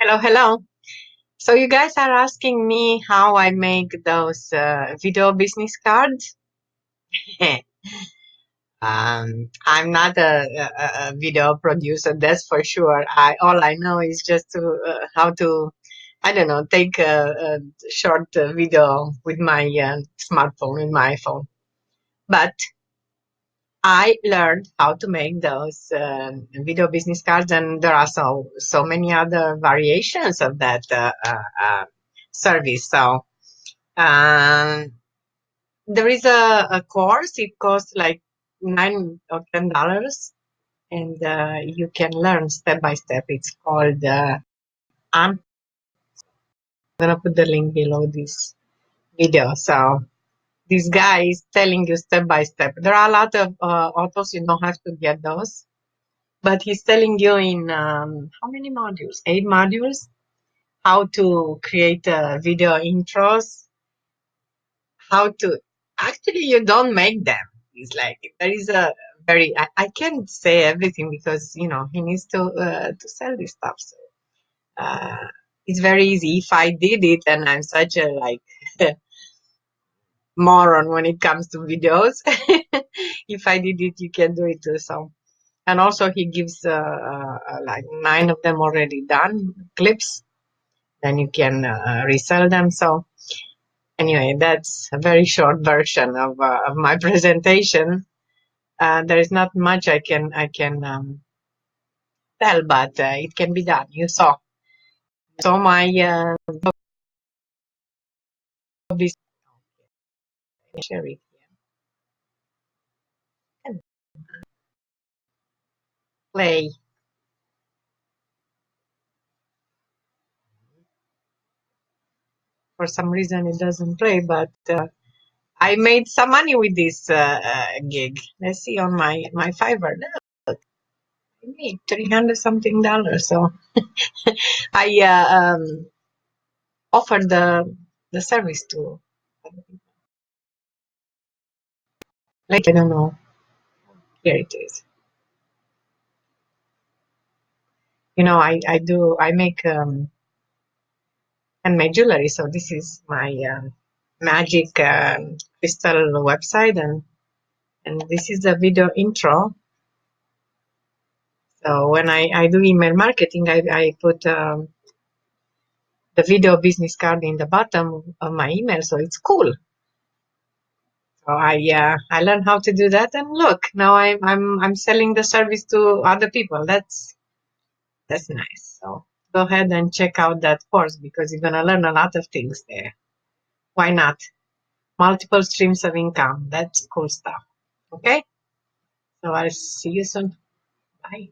Hello, hello. So you guys are asking me how I make those video business cards. I'm not a video producer, that's for sure. All I know is just how to, I don't know, take a short video with my smartphone, with my iPhone. But I learned how to make those video business cards, and there are so many other variations of that service. So um, there is a course. It costs like $9 or $10, and you can learn step by step. It's called. I'm gonna put the link below this video. So this guy is telling you step by step. There are a lot of autos. You don't have to get those. But he's telling you in how many modules? 8 modules. How to create video intros. How to actually you don't make them. It's like there is a very I can't say everything because he needs to sell this stuff. So uh, it's very easy. If I did it, and I'm such a like moron when it comes to videos. If I did it, you can do it too. So. And also he gives like 9 of them already done clips. Then you can resell them. So anyway, that's a very short version of my presentation. There is not much I can tell, but it can be done. You saw my this share it here. And play. For some reason it doesn't play, but I made some money with this gig. Let's see on my Fiverr. I made 300 something dollars. So I offered the service to other people. Like I don't know. Here it is. I make handmade jewelry. So this is my magic crystal website, and this is the video intro. So when I do email marketing, I put the video business card in the bottom of my email, so it's cool. So I learned how to do that, and look, now I'm selling the service to other people. That's nice. So go ahead and check out that course because you're gonna learn a lot of things there. Why not? Multiple streams of income. That's cool stuff. Okay? So I'll see you soon. Bye.